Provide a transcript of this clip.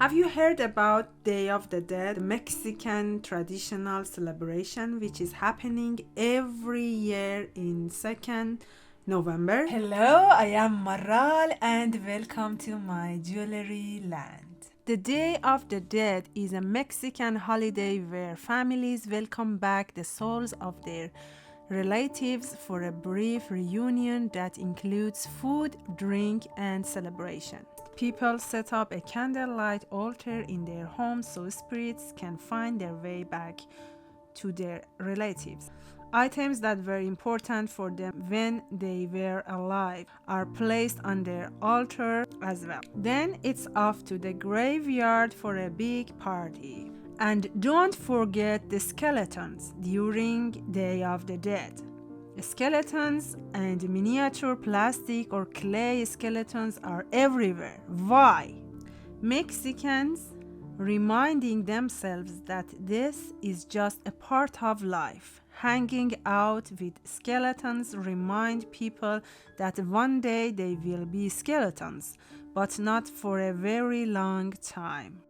Have you heard about Day of the Dead, Mexican traditional celebration which is happening every year in 2nd November? Hello, I am Maral and welcome to my jewelry land. The Day of the Dead is a Mexican holiday where families welcome back the souls of their relatives for a brief reunion that includes food, drink, and celebration. People set up a candlelight altar in their homes so spirits can find their way back to their relatives. Items that were important for them when they were alive are placed on their altar as well. Then it's off to the graveyard for a big party. And don't forget the skeletons during Day of the Dead. Skeletons and miniature plastic or clay skeletons are everywhere. Why? Mexicans reminding themselves that this is just a part of life. Hanging out with skeletons remind people that one day they will be skeletons, but not for a very long time.